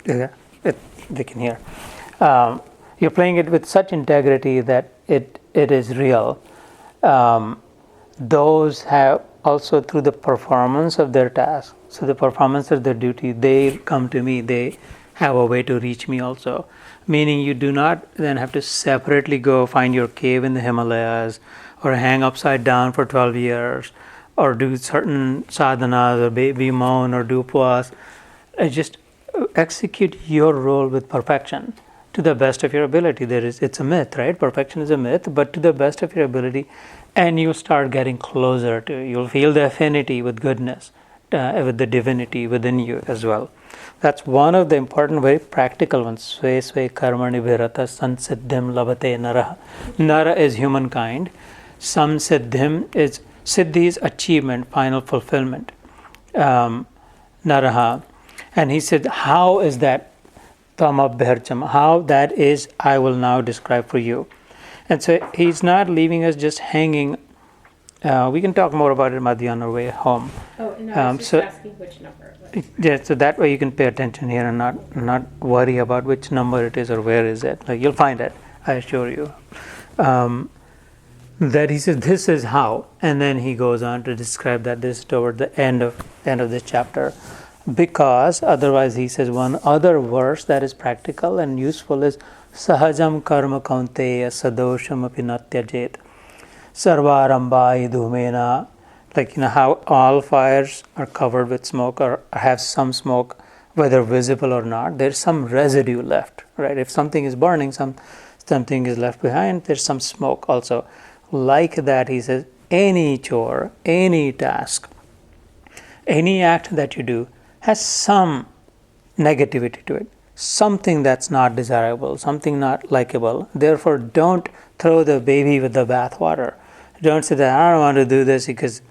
they can hear. You're playing it with such integrity that it is real. Those have also through the performance of their task, so the performance of their duty, they come to me, they have a way to reach me also. Meaning you do not then have to separately go find your cave in the Himalayas or hang upside down for 12 years or do certain sadhanas or be moan or do upwas. Just execute your role with perfection to the best of your ability. It's a myth, right? Perfection is a myth, but to the best of your ability, and you start getting closer to it. You'll feel the affinity with goodness, with the divinity within you as well. That's one of the important, very practical ones. Sve sve karmani virata sansiddhim labate nara. Nara is humankind. Samsiddhim is, siddhi is achievement, final fulfillment. Naraha. And he said, how is that? Tamabhyarcham. How that is, I will now describe for you. And so he's not leaving us just hanging. We can talk more about it, Madhya, on our way home. Oh, no, I was just asking which number. Yeah, so that way you can pay attention here and not worry about which number it is or where is it. Like you'll find it, I assure you. That he says, this is how. And then he goes on to describe that this is toward the end of this chapter. Because otherwise he says one other verse that is practical and useful is Sahajam karma kaunteya sadosham api natyajet sarvarambai dhumena. Like, how all fires are covered with smoke or have some smoke, whether visible or not, there's some residue left, right? If something is burning, something is left behind, there's some smoke also. Like that, he says, any chore, any task, any act that you do has some negativity to it, something that's not desirable, something not likable. Therefore, don't throw the baby with the bathwater. Don't say that I don't want to do this because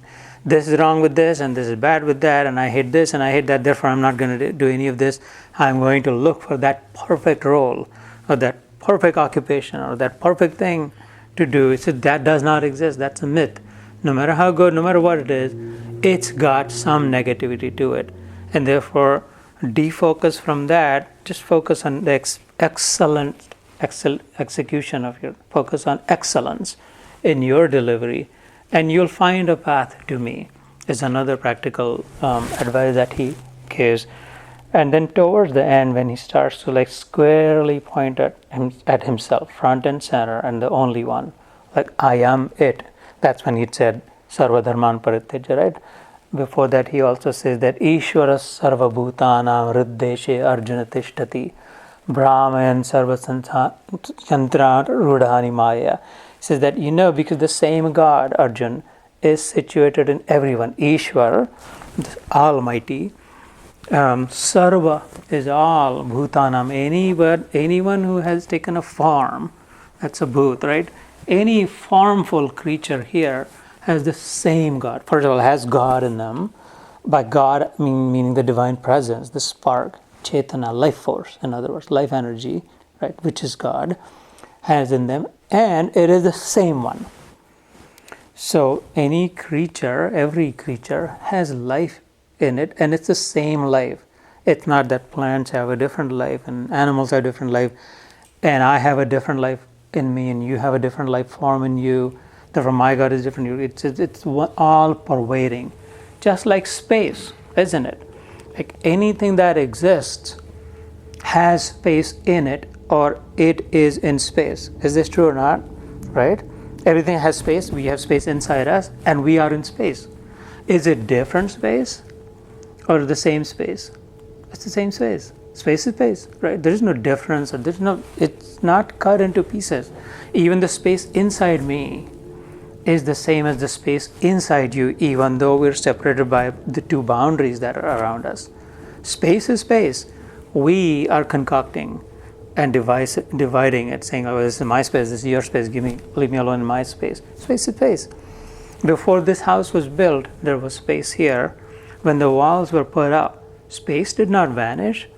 this is wrong with this and this is bad with that and I hate this and I hate that, therefore I'm not going to do any of this. I'm going to look for that perfect role or that perfect occupation or that perfect thing to do. So that does not exist. That's a myth. No matter how good, no matter what it is, it's got some negativity to it. And therefore, defocus from that, just focus on the excellent execution of your, focus on excellence in your delivery, and you'll find a path to me, is another practical advice that he gives. And then towards the end, when he starts to squarely point at himself, front and center, and the only one, like I am it, that's when he said, Sarva Dharman Parityajya, right? Before that, he also says that Ishvara Sarva Bhutanam Riddeshe Arjuna Tishtati Brahman Sarva Chantra Rudhani Maya. He says that, because the same God, Arjun, is situated in everyone. Ishvara, the Almighty. Sarva is all. Bhutanam, anyone who has taken a form, that's a bhut, right? Any formful creature here has the same God. First of all, has God in them. By God, meaning the divine presence, the spark, Chaitana, life force, in other words, life energy, right, which is God, has in them, and it is the same one. So any creature, every creature has life in it, and it's the same life. It's not that plants have a different life and animals have a different life, and I have a different life in me, and you have a different life form in you. Therefore, my God is different. It's all pervading, just like space, isn't it? Like anything that exists has space in it, or it is in space. Is this true or not? Right? Everything has space. We have space inside us, and we are in space. Is it different space, or the same space? It's the same space. Space is space, right? There is no difference, or it's not cut into pieces. Even the space inside me is the same as the space inside you, even though we're separated by the two boundaries that are around us. Space is space. We are concocting and dividing it, saying, oh, this is my space, this is your space, leave me alone in my space. Space is space. Before this house was built, there was space here. When the walls were put up, space did not vanish.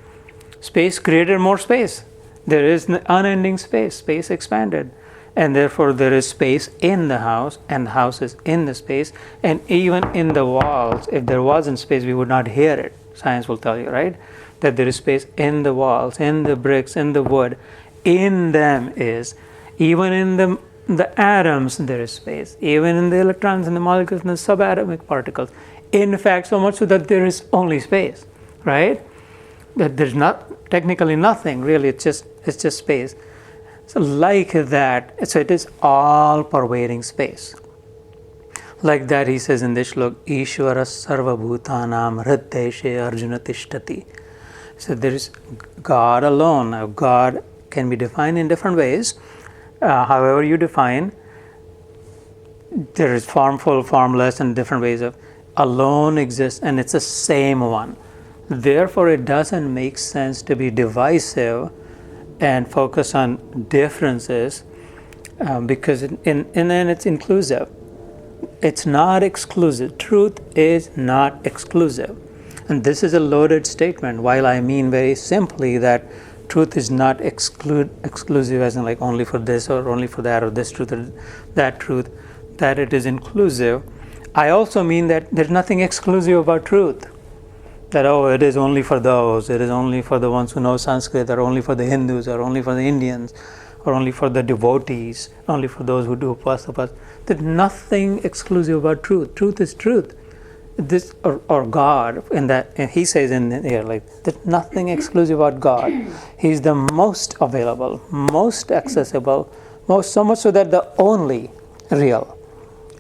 Space created more space. There is unending space. Space expanded. And therefore there is space in the house, and the house is in the space. And even in the walls, if there wasn't space, we would not hear it. Science will tell you, right? that there is space in the walls, in the bricks, in the wood. In them is, even in the atoms there is space, even in the electrons and the molecules and the subatomic particles. In fact, so much so that there is only space, right? That there's not technically nothing really. It's just space. So like that, so it is all pervading space. Like that, he says in this shlok, Ishvara sarva bhutanam hrideshe arjuna tishtati. So there is God alone. Now, God can be defined in different ways. However you define, there is formful, formless, and different ways of alone exists, and it's the same one. Therefore, it doesn't make sense to be divisive and focus on differences, because in then it's inclusive. It's not exclusive. Truth is not exclusive. And this is a loaded statement, while I mean very simply that truth is not exclusive as in like only for this or only for that, or this truth or that truth, that it is inclusive. I also mean that there's nothing exclusive about truth. That, oh, it is only for those, it is only for the ones who know Sanskrit, or only for the Hindus, or only for the Indians, or only for the devotees, only for those who do upasanas. There's nothing exclusive about truth. Truth is truth. This or God, in that, and he says in here, like, there's nothing exclusive about God. He's the most available, most accessible, most, so much so that the only real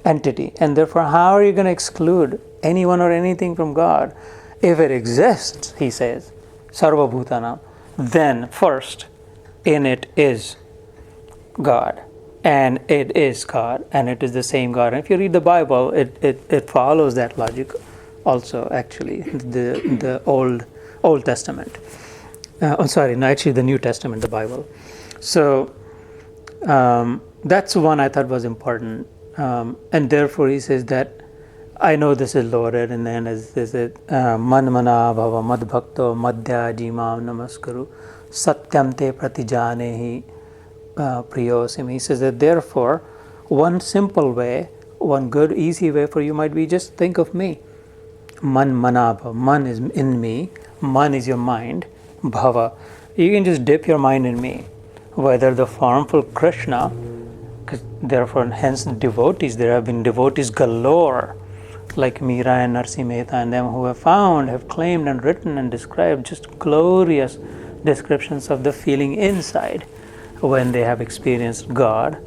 entity. And therefore, how are you going to exclude anyone or anything from God? If it exists, he says, sarva bhutanam, then first in it is God, and it is God, and it is the same God. And if you read the Bible, it follows that logic also, actually, the Old Testament. Actually the New Testament, the Bible. So that's one I thought was important. And therefore he says that, I know this is loaded, and then is it man mana bhava mad bhakto madhya jimam namaskaru satyam te pratijanehi priyosim. He says that therefore one simple way, one good easy way for you might be just think of me. Man mana bhava, man is in me, man is your mind, bhava, you can just dip your mind in me. Whether the formful Krishna, therefore hence devotees, there have been devotees galore, like Meera and Narsi Mehta and them, who have claimed and written and described just glorious descriptions of the feeling inside when they have experienced God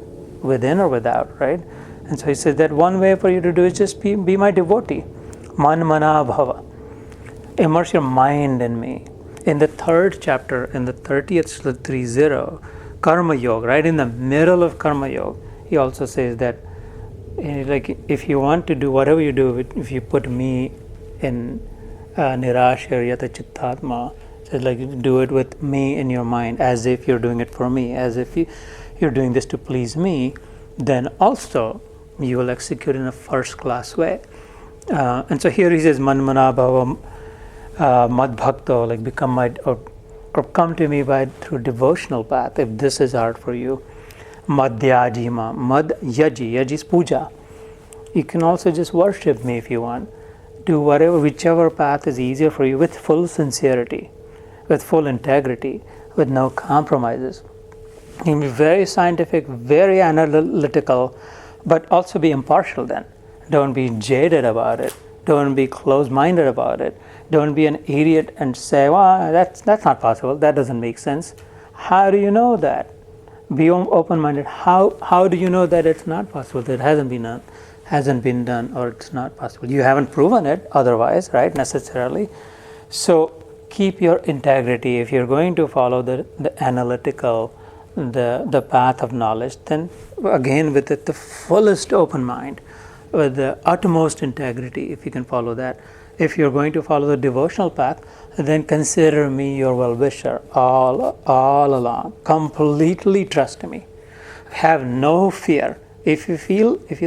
within or without, right? And so he says that one way for you to do is just be my devotee. Man mana bhava. Immerse your mind in me. In the third chapter, in the 30th 30, Karma Yoga, right in the middle of Karma Yoga, he also says that, like, if you want to do whatever you do, if you put me in nirashya yata chittatma, so like do it with me in your mind, as if you're doing it for me, as if you're doing this to please me, then also you will execute in a first class way. And so here he says man mana bhava mad bhakto, like become my, or come to me through devotional path, if this is hard for you. Madhyajima, mad yaji is puja. You can also just worship me if you want. Do whichever path is easier for you, with full sincerity, with full integrity, with no compromises. You can be very scientific, very analytical, but also be impartial then. Don't be jaded about it. Don't be closed-minded about it. Don't be an idiot and say, well, that's not possible. That doesn't make sense. How do you know that? Be open-minded. How do you know that it's not possible? That hasn't been done, or it's not possible. You haven't proven it otherwise, right? Necessarily. So keep your integrity. If you're going to follow the analytical, the path of knowledge, then again with the fullest open mind, with the utmost integrity, if you can follow that. If you're going to follow the devotional path, then consider me your well-wisher all along. Completely trust me. Have no fear. If you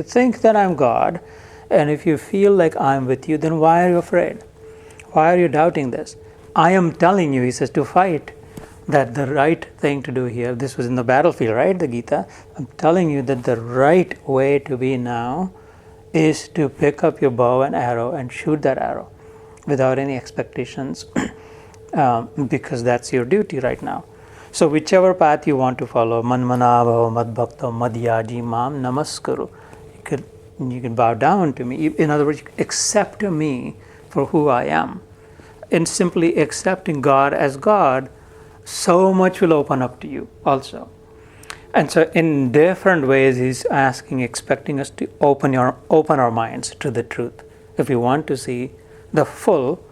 think that I'm God, and if you feel like I'm with you, then why are you afraid? Why are you doubting this? I am telling you, he says, to fight. That the right thing to do here, this was in the battlefield, right? The Gita. I'm telling you that the right way to be now is to pick up your bow and arrow and shoot that arrow without any expectations, because that's your duty right now. So whichever path you want to follow, manmanabhava madbhakta madhyaji mam namaskuru, you can bow down to me. In other words, accept me for who I am. In simply accepting God as God, so much will open up to you also. And so in different ways, he's asking, expecting us to open our minds to the truth. If we want to see the full,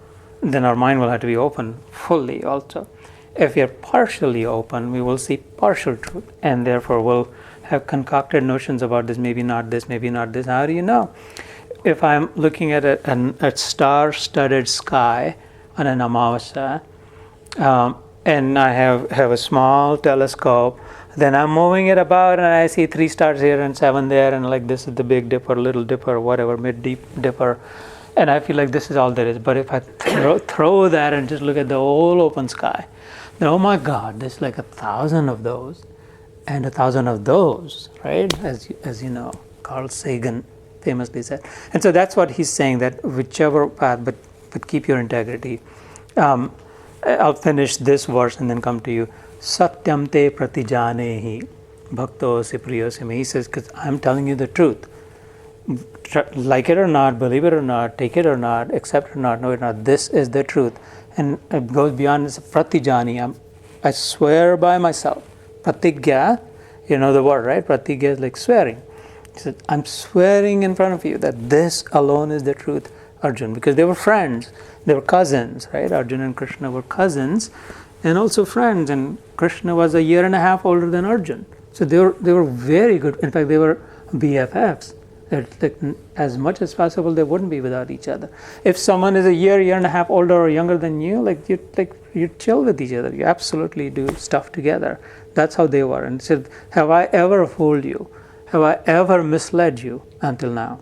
then our mind will have to be open fully also. If we are partially open, we will see partial truth, and therefore we'll have concocted notions about this, maybe not this, maybe not this. How do you know? If I'm looking at a star-studded sky on an Amavasya, and I have a small telescope, then I'm moving it about and I see 3 stars here and 7 there, and like this is the Big Dipper, Little Dipper, whatever, Mid-Deep Dipper, and I feel like this is all there is. But if I throw that and just look at the whole open sky, then oh my God, there's like 1,000 of those and 1,000 of those, right? As you know, Carl Sagan famously said. And so that's what he's saying, that whichever path, but keep your integrity. I'll finish this verse and then come to you. Satyam te pratijanehi bhaktosi priyosimi. He says, because I'm telling you the truth. Like it or not, believe it or not, take it or not, accept it or not, know it or not, this is the truth. And it goes beyond this pratijani. I swear by myself. Pratigya, you know the word, right? Pratigya is like swearing. He said, I'm swearing in front of you that this alone is the truth, Arjun, because they were friends, they were cousins, right? Arjun and Krishna were cousins and also friends, and Krishna was 1.5 years older than Arjun. So they were very good. In fact, they were BFFs. Like, as much as possible, they wouldn't be without each other. If someone is 1.5 years older or younger than you, you chill with each other. You absolutely do stuff together. That's how they were. And he said, have I ever fooled you? Have I ever misled you until now?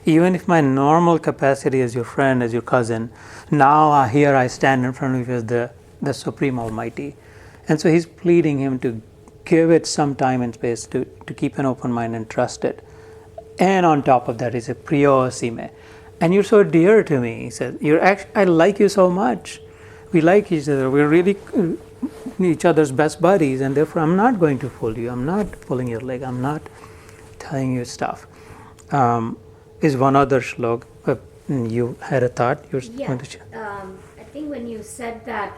Even if my normal capacity as your friend, as your cousin, now here I stand in front of you as the Supreme Almighty. And so he's pleading him to give it some time and space to keep an open mind and trust it. And on top of that, he said, Priyo Asime. And you're so dear to me. He said, I like you so much. We like each other. We're really each other's best buddies, and therefore I'm not going to fool you. I'm not pulling your leg. I'm not telling you stuff. Is one other shlok. You had a thought? You're going to share. I think when you said that,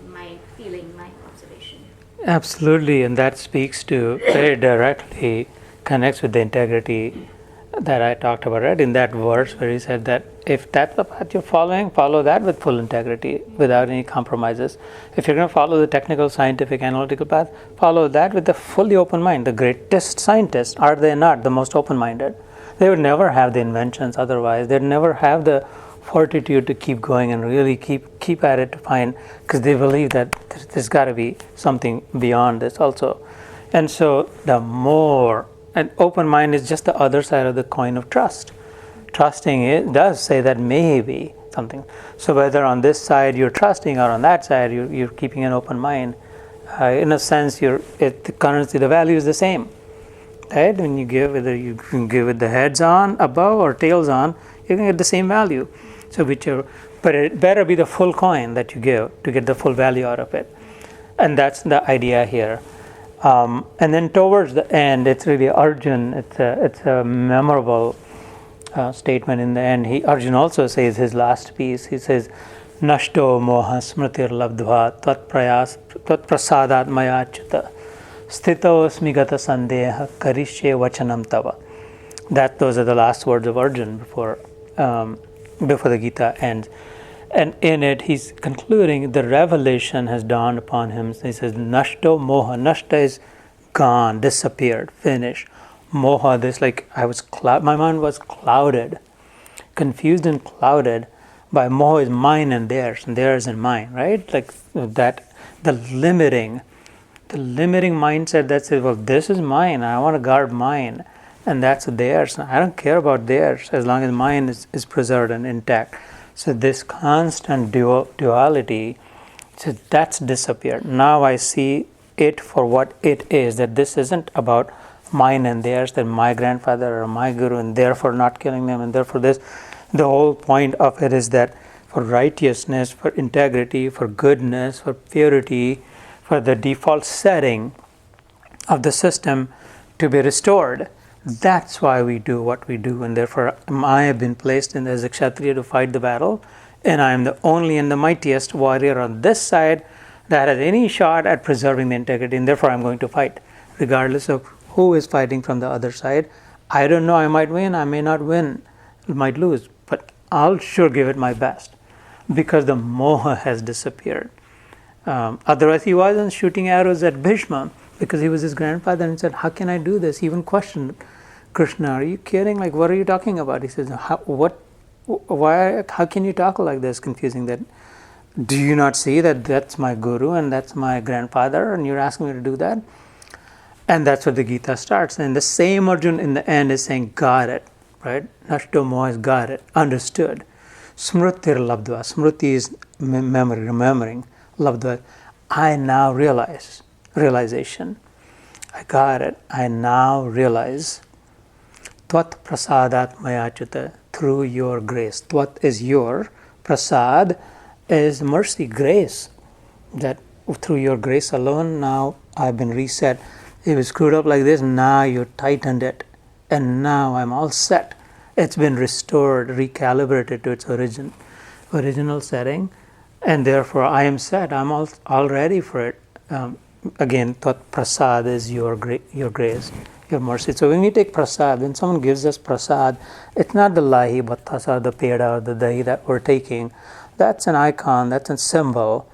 my feeling, my observation. Absolutely, and that speaks to, very directly connects with the integrity that I talked about, right? In that verse where he said that if that's the path you're following, follow that with full integrity, without any compromises. If you're going to follow the technical, scientific, analytical path, follow that with a fully open mind. The greatest scientists, are they not the most open-minded? They would never have the inventions otherwise. They'd never have the fortitude to keep going and really keep at it to find, because they believe that there's got to be something beyond this also. And so the more, an open mind is just the other side of the coin of trust. Trusting it does say that maybe something. So whether on this side you're trusting or on that side you're keeping an open mind, in a sense the currency, the value is the same. Right? When you give, whether you can give it the heads on above or tails on, you can get the same value. So whichever, but it better be the full coin that you give to get the full value out of it. And that's the idea here. And then towards the end, it's really Arjun. It's a memorable statement in the end. Arjun also says his last piece. He says, "Nashto moha smritir labdva tvat prasadat maya chuta sthito asmi gata sandeha karishye vachanam tava." Those are the last words of Arjun before the Gita ends. And in it, he's concluding, the revelation has dawned upon him. He says, Nashto moha. Nashta is gone, disappeared, finished. Moha, this like my mind was clouded, confused and clouded by moha is mine and theirs and mine, right? Like that, the limiting mindset that says, well, this is mine, I want to guard mine, and that's theirs. I don't care about theirs as long as mine is preserved and intact. So this constant duality, so that's disappeared. Now I see it for what it is, that this isn't about mine and theirs, that my grandfather or my guru, and therefore not killing them, and therefore this. The whole point of it is that for righteousness, for integrity, for goodness, for purity, for the default setting of the system to be restored. That's why we do what we do, and therefore I have been placed in as a Kshatriya to fight the battle, and I am the only and the mightiest warrior on this side that has any shot at preserving the integrity, and therefore I'm going to fight, regardless of who is fighting from the other side. I don't know, I might win, I may not win, I might lose, but I'll sure give it my best, because the moha has disappeared. Otherwise he wasn't shooting arrows at Bhishma, because he was his grandfather, and said, how can I do this? He even questioned Krishna, are you kidding? Like, what are you talking about? He says, why, how can you talk like this, confusing that? Do you not see that that's my guru and that's my grandfather, and you're asking me to do that? And that's where the Gita starts. And the same Arjun in the end is saying, got it, right? Nashto Moha is got it, understood. Smrutir labdva. Smruti is memory, remembering. Labdva, I now realization. I got it. I now realize. Tvat prasadat mayachita, through your grace. Tvat is your, prasad is mercy, grace. That through your grace alone, now I've been reset. It was screwed up like this, now you tightened it. And now I'm all set. It's been restored, recalibrated to its original setting. And therefore I am set. I'm all ready for it. Again, Tat prasad is your grace, your mercy. So when we take prasad, when someone gives us prasad, it's not the lahi, battasa, the peda, or the dahi that we're taking. That's an icon, that's a symbol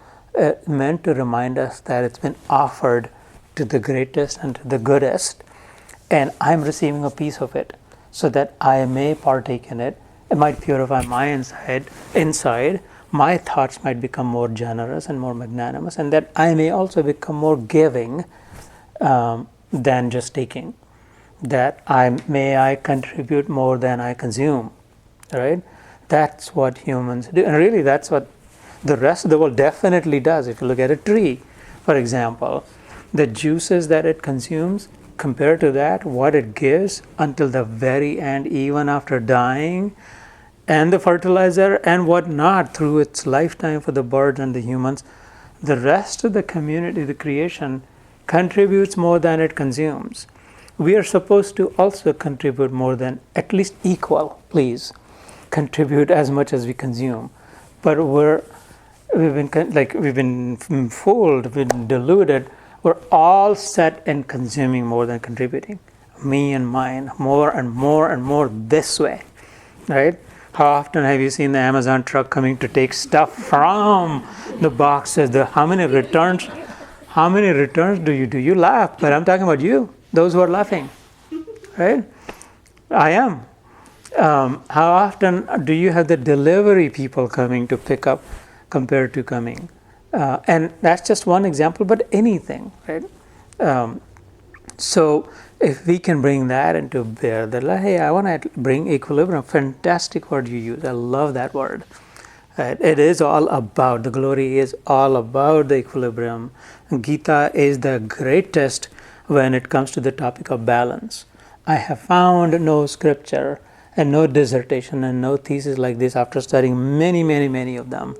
meant to remind us that it's been offered to the greatest and to the goodest, and I'm receiving a piece of it so that I may partake in it. It might purify my inside. My thoughts might become more generous and more magnanimous, and that I may also become more giving than just taking. That I contribute more than I consume, right? That's what humans do, and really that's what the rest of the world definitely does. If you look at a tree, for example, the juices that it consumes compared to that, what it gives until the very end, even after dying, and the fertilizer and whatnot through its lifetime for the birds and the humans, the rest of the community, the creation, contributes more than it consumes. We are supposed to also contribute more than, at least equal, please, contribute as much as we consume. But we've been fooled, we've been deluded. We're all set in consuming more than contributing. Me and mine, more and more and more this way, right? How often have you seen the Amazon truck coming to take stuff from the boxes? How many returns do you do? You laugh, but I'm talking about you, those who are laughing, right? I am. How often do you have the delivery people coming to pick up compared to coming? And that's just one example, but anything, right? So if we can bring that into bear, that hey, I want to bring equilibrium. Fantastic word you use. I love that word. Right? It is all about, the glory is all about the equilibrium. Gita is the greatest when it comes to the topic of balance. I have found no scripture and no dissertation and no thesis like this after studying many of them.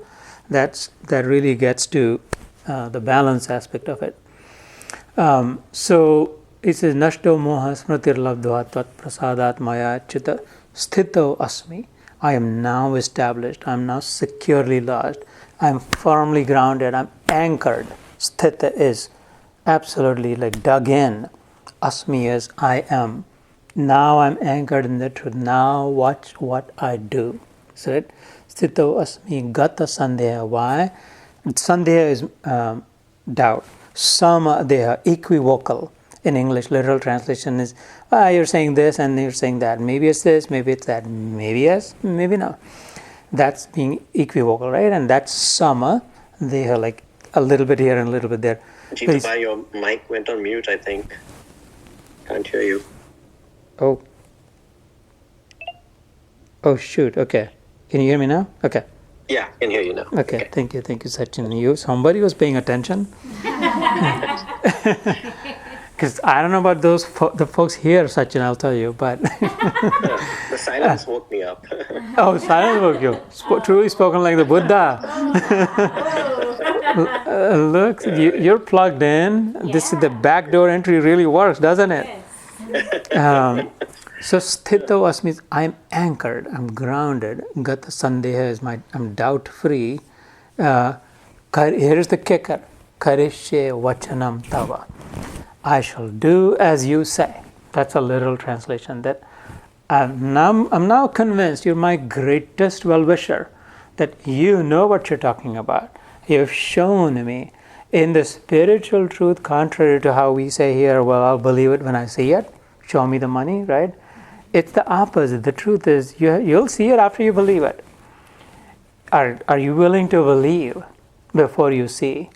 That really gets to the balance aspect of it. So it says, Nashto moha smritir labdva tat prasadat maya chita sthito asmi. I am now established. I am now securely lodged. I am firmly grounded. I am anchored. Sthita is absolutely like dug in. Asmi is I am. Now I am anchored in the truth. Now watch what I do. So it Sthito asmi gata sandeha. Why? Sandeha is doubt. Sama deha, equivocal. In English, literal translation is, you're saying this and you're saying that. Maybe it's this, maybe it's that. Maybe yes, maybe no. That's being equivocal, right? And that's sama deha, like a little bit here and a little bit there. Geeta, your mic went on mute, I think. Can't hear you. Oh shoot, okay. Can you hear me now? Okay. Yeah, I can hear you now. Okay. Thank you, Sachin. Somebody was paying attention. Because I don't know about the folks here, Sachin, I'll tell you, but... The silence woke me up. Oh, silence Bhagavad truly spoken like the Buddha. Look, you're plugged in. This is the backdoor entry. Really works, doesn't it? Yes. So sthito asmi, I'm anchored, I'm grounded. Gata sandeha is I'm doubt free. Here's the kicker. Karishye vachanam tava. I shall do as you say. That's a literal translation. That I'm now convinced you're my greatest well-wisher, that you know what you're talking about. You've shown me in the spiritual truth, contrary to how we say here, well, I'll believe it when I see it. Show me the money, right? It's the opposite. The truth is you'll see it after you believe it. Are you willing to believe before you see?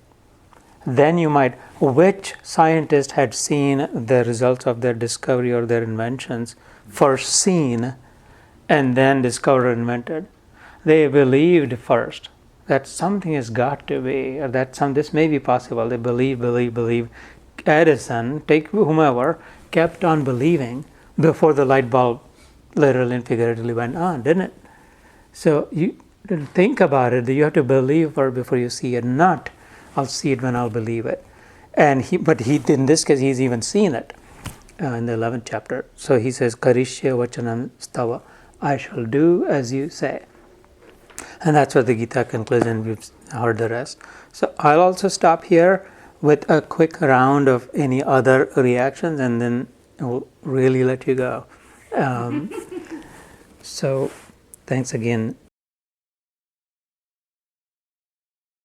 Then you might, which scientist had seen the results of their discovery or their inventions, foreseen, and then discovered or invented? They believed first that something has got to be, or that this may be possible. They believe. Edison, take whomever, kept on believing before the light bulb literally and figuratively went on, didn't it? So you think about it, that you have to believe before you see it, not I'll see it when I'll believe it. But in this case, he's even seen it in the 11th chapter. So he says, Karishya vachanam stava, I shall do as you say. And that's what the Gita concludes, and we've heard the rest. So I'll also stop here with a quick round of any other reactions, and then we'll really let you go. So thanks again.